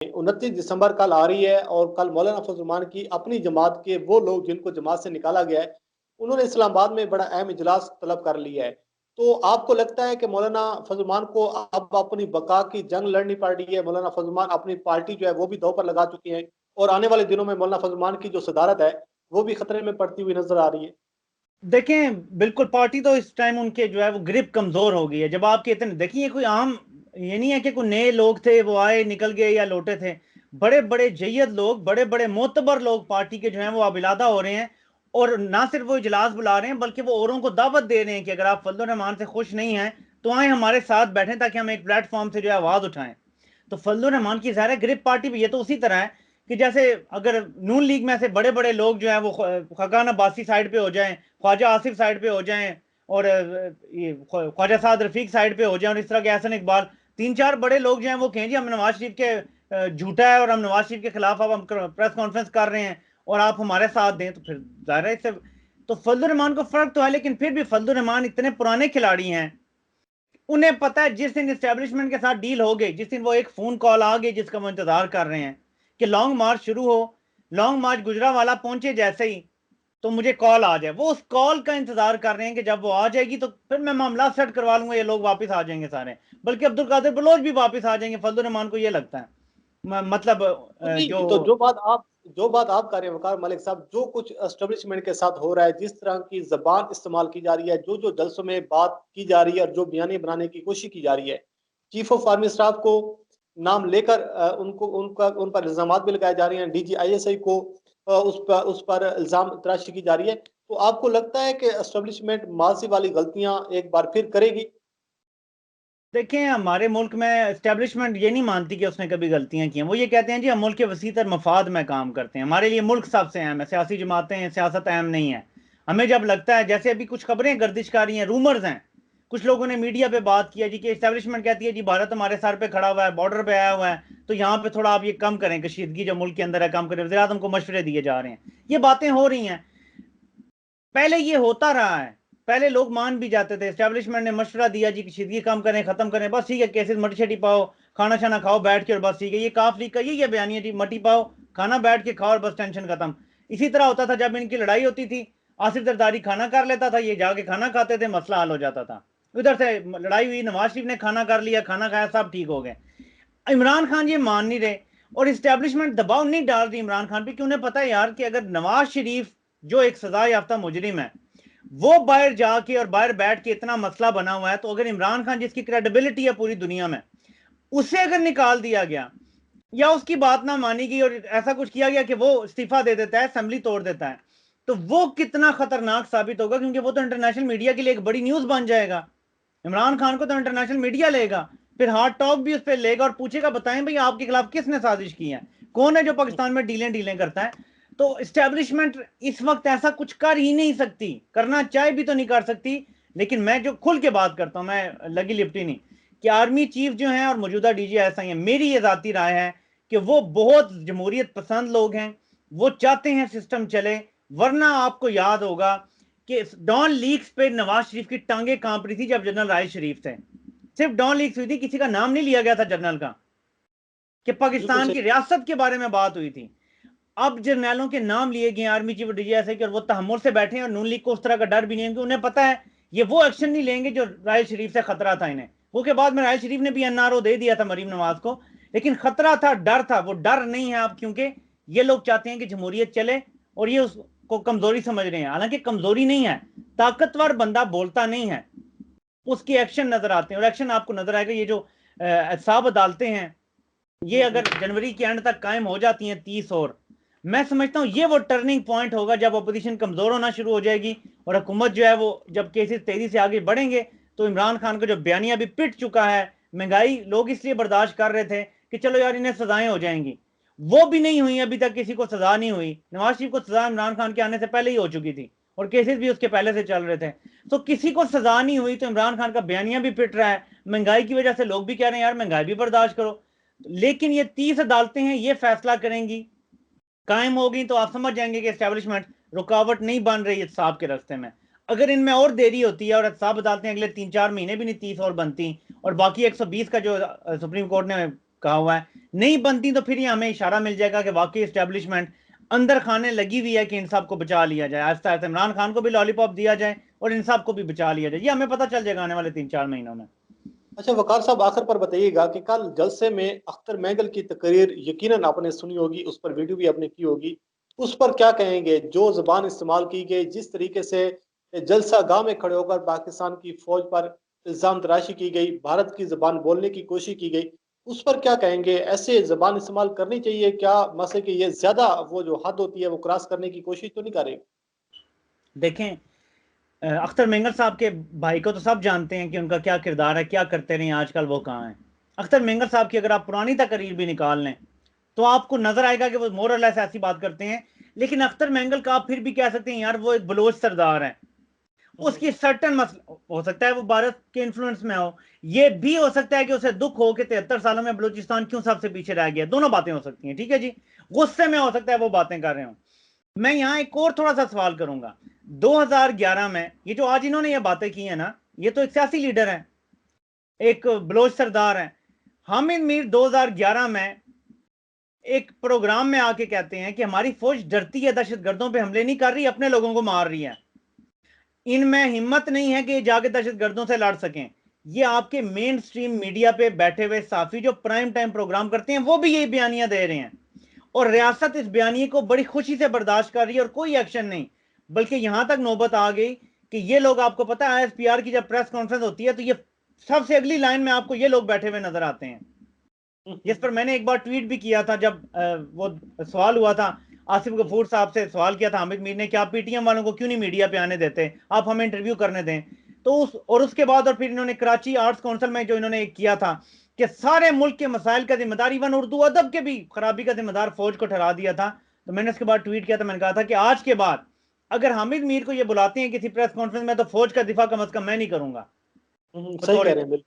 29 दिसंबर कल आ रही है और कल मौलाना फजल रहमान की अपनी जमात के वो लोग जिनको जमात से निकाला गया है, उन्होंने इस्लामाबाद में बड़ा अहम इजलास तलब कर लिया है। तो आपको लगता है कि मौलाना फजल रहमान को अब अपनी बका की जंग लड़नी पड़ रही है? मौलाना फजल रहमान अपनी पार्टी जो है वो भी दांव पर लगा चुके हैं और आने वाले दिनों में मौलाना फजल रहमान की जो सदारत है वो भी खतरे में पड़ती हुई नजर आ रही है। देखें, बिल्कुल पार्टी तो इस टाइम उनके जो है वो ग्रिप कमजोर हो गई है। जब आपके इतने देखिए, कोई आम ये नहीं है कि कोई नए लोग थे वो आए निकल गए या लौटे थे। बड़े बड़े जय्यद लोग, बड़े बड़े मोतबर लोग पार्टी के जो हैं वो अबिलादा हो रहे हैं। और ना सिर्फ वो इजलास बुला रहे हैं बल्कि वो औरों को दावत दे रहे हैं कि अगर आप फजल रहमान से खुश नहीं हैं तो आए हमारे साथ बैठें ताकि हम एक प्लेटफॉर्म से जो है आवाज उठाएं। तो फजल रहमान की ज़ाहिर है ग्रिप पार्टी भी, ये तो उसी तरह है कि जैसे अगर नून लीग में से बड़े बड़े लोग जो हैं वो खकान अब्बासी साइड पे हो जाएं, ख्वाजा आसिफ साइड पे हो जाएं, और ये ख्वाजा साद रफीक साइड पे हो जाएं, और इस तरह के एहसन इकबाल, तीन चार बड़े लोग जो हैं वो कहें जी हम नवाज शरीफ के झूठा है और हम नवाज शरीफ के खिलाफ अब हम प्रेस कॉन्फ्रेंस कर रहे हैं और आप हमारे साथ दें, तो फिर जाहिर है इससे तो फजल रहमान को फर्क तो है। लेकिन फिर भी फजल रहमान इतने पुराने खिलाड़ी हैं, उन्हें पता है जिस दिन इस्टेब्लिशमेंट के साथ डील हो गई, जिस दिन वो एक फोन कॉल आ गई जिसका वो इंतजार कर रहे हैं कि लॉन्ग मार्च शुरू हो, लॉन्ग मार्च गुजरावाला पहुंचे जैसे ही तो मुझे कॉल आ जाए, वो उस कॉल का इंतजार कर रहे हैं कि जब वो आ जाएगी तो फिर मैं मामला सेट करवा लूंगा, ये लोग वापस आ जाएंगे सारे। बल्कि अब्दुल कादिर बलोच भी वापस आ जाएंगे, फजल रहमान को ये लगता है। मतलब तो नहीं, तो जो जो बात आप कर रहे हैं वकार मलिक साहब, जो कुछ एस्टेब्लिशमेंट के साथ हो रहा है, जिस तरह की जबान इस्तेमाल की जा रही है, जो जो जलसों में बात की जा रही है और जो बयानी बनाने की कोशिश की जा रही है, चीफ ऑफ आर्मी स्टाफ को नाम लेकर उनको उनका उन पर इल्जाम भी लगाए जा रहे हैं, DGISI को उस पर इल्जाम तराशी की जा रही है। तो आपको लगता है कि एस्टेब्लिशमेंट माजी वाली गलतियां एक बार फिर करेगी? देखें, हमारे मुल्क में एस्टेब्लिशमेंट ये नहीं मानती कि उसने कभी गलतियां की हैं। वो ये कहते हैं जी हम मुल्क के वसीतर मफाद में काम करते हैं, हमारे लिए मुल्क सबसे अहम है, सियासी जमातें हैं, सियासत अहम नहीं है। हमें जब लगता है, जैसे अभी कुछ खबरें गर्दिश कर रही हैं, रूमर्स हैं, कुछ लोगों ने मीडिया पे बात किया जी कि एस्टेब्लिशमेंट कहती है जी भारत हमारे सर पे खड़ा हुआ है, बॉर्डर पे आया हुआ है, तो यहाँ पे थोड़ा आप ये कम करें, कशीदगी जो मुल्क के अंदर है कम करें, वज़ीर आज़म को मशवरे दिए जा रहे हैं, ये बातें हो रही हैं। पहले ये होता रहा है, पहले लोग मान भी जाते थे, एस्टेब्लिशमेंट ने मशवरा दिया जी कशीदगी कम करें, खत्म करें, बस ठीक है, केसेस मटी शटी पाओ, खाना शाना खाओ बैठ के और बस ठीक है। ये काफ लीग का यही है बयान है जी, मटी पाओ, खाना बैठ के खाओ और बस टेंशन खत्म। इसी तरह होता था जब इनकी लड़ाई होती थी, आसिफ जरदारी खाना कर लेता था, ये जाके खाना खाते थे, मसला हल हो जाता था। उधर से लड़ाई हुई, नवाज शरीफ ने खाना कर लिया, खाना खाया, सब ठीक हो गए। इमरान खान ये मान नहीं रहे और इस्टेब्लिशमेंट दबाव नहीं डाल रही इमरान खान पे, कि उन्हें पता है यार कि अगर नवाज शरीफ जो एक सजा याफ्ता मुजरिम है वो बाहर जाके और बाहर बैठ के इतना मसला बना हुआ है, तो अगर इमरान खान जिसकी क्रेडिबिलिटी है पूरी दुनिया में, उसे अगर निकाल दिया गया या उसकी बात ना मानी गई और ऐसा कुछ किया गया कि वो इस्तीफा दे देता है, असेंबली तोड़ देता है, तो वो कितना खतरनाक साबित होगा, क्योंकि वो तो इंटरनेशनल मीडिया के लिए एक बड़ी न्यूज बन जाएगा। इमरान खान को तो इंटरनेशनल मीडिया लेगा, फिर हार्ड टॉक भी उस पर लेगा और पूछेगा बताएं भाई आपके खिलाफ किसने साजिश की है, कौन है जो पाकिस्तान में डीलें डीलें करता है। तो इस्टेब्लिशमेंट इस वक्त ऐसा कुछ कर ही नहीं सकती, करना चाहे भी तो नहीं कर सकती। लेकिन मैं जो खुल के बात करता हूं, मैं लगी लिपटी नहीं, कि आर्मी चीफ जो हैं और मौजूदा DGISI हैं, मेरी ये जाती राय है कि वो बहुत जमहूरियत पसंद लोग हैं, वो चाहते हैं सिस्टम चले। वरना आपको याद होगा कि डॉन लीक्स पे नवाज शरीफ की टांगे कांप रही थी जब जनरल राहिल शरीफ थे, सिर्फ डॉन लीक्स हुई थी, किसी का नाम नहीं लिया गया था जनरल का, कि बिल्कुल पाकिस्तान सही। की रियासत के बारे में बात हुई थी। अब जर्नैलों के नाम लिए गए आर्मी चीफ DGISI के, और वो तहम्मुल से बैठे हैं और नून लीग को उस तरह का डर भी नहीं है, क्योंकि उन्हें पता है ये वो एक्शन नहीं लेंगे जो राहिल शरीफ से खतरा था इन्हें। वो के बाद में राहिल शरीफ ने भी NRO दे दिया था मरीम नवाज को, लेकिन खतरा था, डर था, वो डर नहीं है अब, क्योंकि ये लोग चाहते हैं कि जमहूरियत चले और ये उसको कमजोरी समझ रहे हैं। हालांकि कमजोरी नहीं है, ताकतवर बंदा बोलता नहीं है, उसके एक्शन नजर आते हैं, और एक्शन आपको नजर आएगा। ये जो एहसाब अदालतें हैं, ये अगर जनवरी के एंड तक कायम हो जाती हैं 30, और मैं समझता हूं ये वो टर्निंग पॉइंट होगा जब अपोजिशन कमजोर होना शुरू हो जाएगी और हुकूमत जो है वो जब केसेस तेजी से आगे बढ़ेंगे, तो इमरान खान का जो बयानिया भी पिट चुका है, महंगाई लोग इसलिए बर्दाश्त कर रहे थे कि चलो यार इन्हें सजाएं हो जाएंगी, वो भी नहीं हुई, अभी तक किसी को सजा नहीं हुई। नवाज शरीफ को सजा इमरान खान के आने से पहले ही हो चुकी थी और केसेस भी उसके पहले से चल रहे थे, तो किसी को सजा नहीं हुई, तो इमरान खान का बयानिया भी पिट रहा है। महंगाई की वजह से लोग भी कह रहे हैं यार महंगाई भी बर्दाश्त करो। लेकिन ये 30 अदालतें हैं, ये फैसला करेंगी, कायम होगी, तो आप समझ जाएंगे कि एस्टेब्लिशमेंट रुकावट नहीं बन रही एहसाब के रास्ते में। अगर इनमें और देरी होती है और एहसाब अदालतें अगले 3-4 महीने भी नहीं 30 और बनती, और बाकी 120 का जो सुप्रीम कोर्ट ने कहा हुआ है, नहीं बनती तो फिर ये हमें इशारा मिल जाएगा कि वाकई एस्टेब्लिशमेंट अंदर खाने लगी हुई है कि इन सब को बचा लिया जाए, आहिस्ता आहिस्ता इमरान खान को भी लॉलीपॉप दिया जाए और इन सब को भी बचा लिया जाए। ये हमें पता चल जाएगा आने वाले 3-4 महीनों में। अच्छा वकार साहब, आखिर पर बताइएगा कि कल जलसे में अख्तर मैंगल की तकरीर यकीनन आपने सुनी होगी, उस पर वीडियो भी आपने की होगी, उस पर क्या कहेंगे? जो जुबान इस्तेमाल की गई, जिस तरीके से जलसा गाह में खड़े होकर पाकिस्तान की फौज पर इल्जाम तराशी की गई, भारत की जबान बोलने की कोशिश की गई, उस पर क्या कहेंगे? ऐसे जबान इस्तेमाल करनी चाहिए क्या? मसले कि ये ज्यादा वो जो हद होती है वो क्रॉस करने की कोशिश तो नहीं कर रही? देखें, अख्तर मेंगल साहब के भाई को तो सब जानते हैं कि उनका क्या किरदार है, क्या करते रहे आजकल, वो कहाँ हैं। अख्तर मेंगल साहब की अगर आप पुरानी तकरीर भी निकाल लें तो आपको नजर आएगा कि वो मोर और लेस ऐसी बात करते हैं। लेकिन अख्तर मेंगल का आप फिर भी कह सकते हैं यार वो एक बलोच सरदार है, उसकी सर्टन मसला हो सकता है वो भारत के इन्फ्लुएंस में हो, ये भी हो सकता है कि उसे दुख हो कि 73 सालों में बलूचिस्तान क्यों सबसे पीछे रह गया। दोनों बातें हो सकती हैं, ठीक है जी। गुस्से में हो सकता है वो बातें कर रहे हो। मैं यहां एक और थोड़ा सा सवाल करूंगा। 2011 में ये जो आज इन्होंने ये बातें की है ना, ये तो एक सियासी लीडर है, एक बलोच सरदार है। हामिद मीर 2011 में एक प्रोग्राम में आके कहते हैं कि हमारी फौज डरती है, दहशतगर्दों पे हमले नहीं कर रही, अपने लोगों को मार रही है, इनमें हिम्मत नहीं है कि ये जाके दहशतगर्दों से लड़ सकें। ये आपके मेन स्ट्रीम मीडिया पे बैठे हुए साफी जो प्राइम टाइम प्रोग्राम करते हैं वो भी यही बयानियां दे रहे हैं, और रियासत इस बयानिए को बड़ी खुशी से बर्दाश्त कर रही है और कोई एक्शन नहीं। बल्कि यहां तक नौबत आ गई कि ये लोग, आपको पता है आईएसपीआर की जब प्रेस कॉन्फ्रेंस होती है तो ये सबसे अगली लाइन में आपको ये लोग बैठे हुए नजर आते हैं। जिस पर मैंने एक बार ट्वीट भी किया था जब वो सवाल हुआ था, आसिफ गफूर साहब से सवाल किया था हामिद मीर ने कि आप पीटीएम वालों को क्यों नहीं मीडिया पे आने देते, आप हमें इंटरव्यू करने दें। तो उसके बाद और फिर इन्होंने कराची आर्ट्स काउंसिल में जो इन्होंने किया था कि सारे मुल्क के मसाइल का जिम्मेदार, इवन उर्दू अदब के भी खराबी का जिम्मेदार फौज को ठहरा दिया था। तो मैंने उसके बाद ट्वीट किया था, मैंने कहा था कि आज के बाद अगर हामिद मीर को ये बुलाते हैं किसी प्रेस कॉन्फ्रेंस में तो फौज का दिफा कम अज कम मैं नहीं करूंगा सही कह बतौर, रहे हैं, बिल्कुल।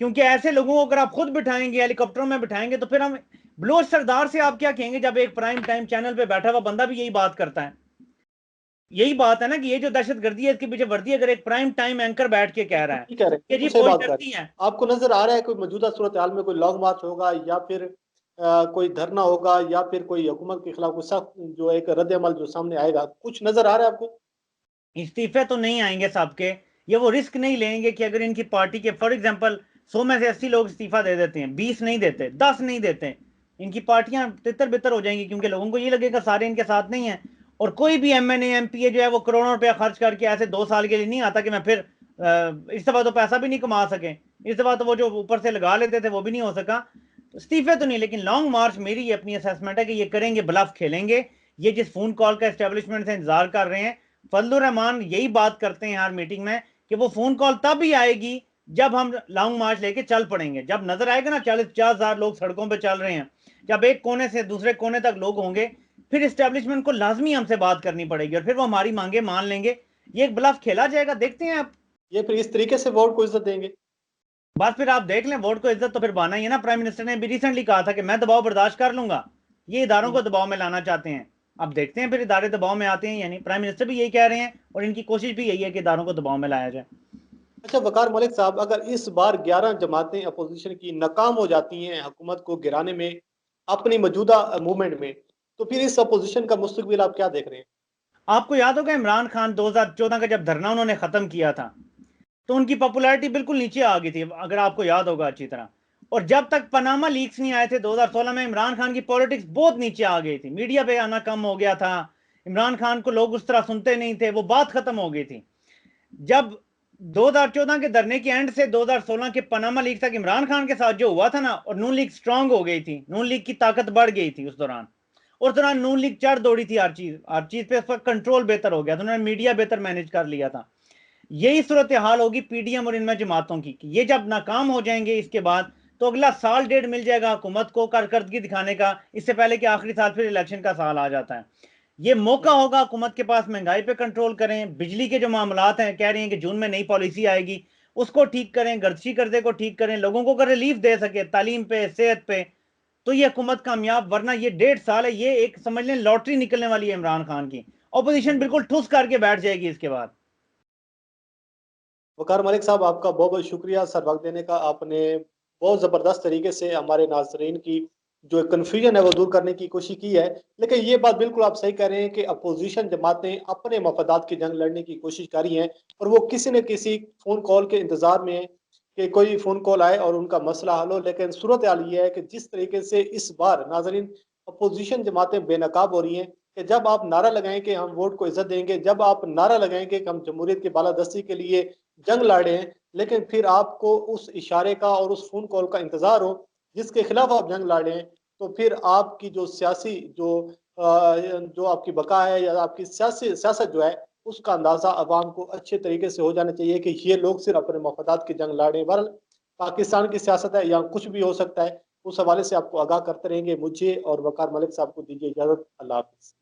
क्योंकि ऐसे लोगों को अगर आप खुद बिठाएंगे हेलीकॉप्टरों में बिठाएंगे तो फिर हम बलोच सरदार से आप क्या कहेंगे जब एक प्राइम टाइम चैनल पे बैठा हुआ बंदा भी यही बात करता है। यही बात है ना कि ये जो दहशतगर्दी है इसके पीछे वर्दी अगर एक प्राइम टाइम एंकर बैठ के कह रहा है ठीक कह रहे हैं, कि बिल्कुल जी सही फौज बात कर रहे डरती हैं। है। आपको नजर आ रहा है कोई मौजूदा सूरत हाल में कोई लॉन्ग मार्च होगा, या फिर कोई धरना होगा, या फिर कोई हुकूमत के खिलाफ कोई सख्त जो एक रद्द अमल जो सामने आएगा? कुछ नजर आ रहा है आपको? इस्तीफे तो नहीं आएंगे सबके, ये वो रिस्क नहीं लेंगे कि अगर इनकी पार्टी के फॉर एग्जांपल 100 में से 80 लोग इस्तीफा दे देते हैं, 20 नहीं देते, 10 नहीं देते, इनकी पार्टियां तितर बितर हो जाएंगी, क्योंकि लोगों को ये लगेगा सारे इनके साथ नहीं है। और कोई भी एमएनए एमपीए जो है वो करोड़ों रुपया खर्च करके ऐसे 2 साल के लिए नहीं आता कि मैं फिर इस दफा तो पैसा भी नहीं कमा सके, इस दफा तो वो जो ऊपर से लगा लेते थे वो भी नहीं हो सका। तो इस्तीफे तो नहीं, लेकिन लॉन्ग मार्च मेरी ये अपनी असेसमेंट है कि ये करेंगे, ब्लफ खेलेंगे। ये जिस फोन कॉल का एस्टेब्लिशमेंट से इंतजार कर रहे हैं, फजलुर रहमान यही बात करते हैं हर मीटिंग में कि वो फोन कॉल तब ही आएगी जब हम लॉन्ग मार्च लेके चल पड़ेंगे, जब नजर आएगा ना 40-50 हजार लोग सड़कों पे चल रहे हैं, जब एक कोने से दूसरे कोने तक लोग होंगे, फिर एस्टेब्लिशमेंट को लाजमी हमसे बात करनी पड़ेगी और फिर वो हमारी मांगे मान लेंगे। ये एक ब्लफ खेला जाएगा, देखते हैं आप। ये फिर इस तरीके से वोट को इज्जत देंगे? बस फिर आप देख लें, वोट को इज्जत तो फिर बाना ही है ना। प्राइम मिनिस्टर ने भी रिसेंटली कहा था कि मैं दबाव बर्दाश्त कर लूंगा, ये इदारों को दबाव में लाना चाहते हैं। अब देखते हैं फिर इदारे दबाव में आते हैं, यानी प्राइम मिनिस्टर भी यही कह रहे हैं और इनकी कोशिश भी यही है कि इदारों को दबाव में लाया जाए। अच्छा वकार मलिक साहब, अगर इस बार 11 जमातें अपोजिशन की नाकाम हो जाती हैं हुकूमत को गिराने में अपनी मौजूदा मूवमेंट में, तो फिर इस अपोजिशन का मुस्तकबिल आप क्या देख रहे हैं? आपको याद होगा इमरान खान 2014 का जब धरना उन्होंने खत्म किया था तो उनकी पॉपुलैरिटी बिल्कुल नीचे आ गई थी, अगर आपको याद होगा अच्छी तरह। और जब तक पनामा लीक्स नहीं आए थे 2016 में, इमरान खान की पॉलिटिक्स बहुत नीचे आ गई थी, मीडिया पे आना कम हो गया था, इमरान खान को लोग उस तरह सुनते नहीं थे, वो बात खत्म हो गई थी। जब 2014 के धरने के एंड से 2016 के पनामा लीग तक इमरान खान के साथ जो हुआ था ना, और नून लीग स्ट्रांग हो गई थी, नून लीग की ताकत बढ़ गई थी उस दौरान नून लीग चढ़ दौड़ी थी हर चीज पे, उसका कंट्रोल बेहतर हो गया था, उन्होंने मीडिया बेहतर मैनेज कर लिया था। यही सूरत हाल होगी पीडीएम और इनमें जमातों की, कि ये जब नाकाम हो जाएंगे इसके बाद तो अगला साल डेढ़ मिल जाएगा हुकूमत को कारकर्दगी दिखाने का, इससे पहले कि आखिरी साल फिर इलेक्शन का साल आ जाता है। ये मौका होगा हुकूमत के पास, महंगाई पे कंट्रोल करें, बिजली के जो मामलात हैं, कह रहे हैं कि जून में नई पॉलिसी आएगी, उसको ठीक करें, गर्दशी कर्जे को ठीक करें, लोगों को अगर रिलीफ दे सके तालीम पे, सेहत पे, तो ये हुकूमत कामयाब। वरना ये 1.5 साल है, ये एक समझ लें लॉटरी निकलने वाली है इमरान खान की, ऑपोजिशन बिल्कुल ठुस करके बैठ जाएगी इसके बाद। वकार मलिक साहब, आपका बहुत बहुत शुक्रिया सर वक्त देने का। आपने बहुत ज़बरदस्त तरीके से हमारे नाज़रीन की जो कन्फ्यूजन है वो दूर करने की कोशिश की है। लेकिन ये बात बिल्कुल आप सही कह रहे हैं कि अपोज़िशन जमातें अपने मफादात की जंग लड़ने की कोशिश कर रही हैं और वो किसी न किसी फ़ोन कॉल के इंतज़ार में हैं कि कोई फ़ोन कॉल आए और उनका मसला हल हो। लेकिन सूरत हाल ये है कि जिस तरीके से इस बार नाज़रीन अपोज़िशन जमातें बेनकाब हो रही हैं कि जब आप नारा लगाएँ कि हम वोट को इज़्ज़त देंगे, जब आप नारा लगाएँगे कि हम जमहूरियत की बालादस्ती के लिए जंग लड़े हैं, लेकिन फिर आपको उस इशारे का और उस फ़ोन कॉल का इंतज़ार हो, जिसके खिलाफ आप जंग लड़ रहे हैं, तो फिर आपकी जो सियासी जो आपकी बका है या आपकी सियासी सियासत जो है, उसका अंदाज़ा अवाम को अच्छे तरीके से हो जाना चाहिए कि ये लोग सिर्फ़ अपने मफादात की जंग लड़ रहे हैं। बहरहाल पाकिस्तान की सियासत है या कुछ भी हो सकता है, उस हवाले से आपको आगाह करते रहेंगे। मुझे और वक़ार मलिक साहब को दीजिए इजाज़त। अल्लाह हाफ़िज़।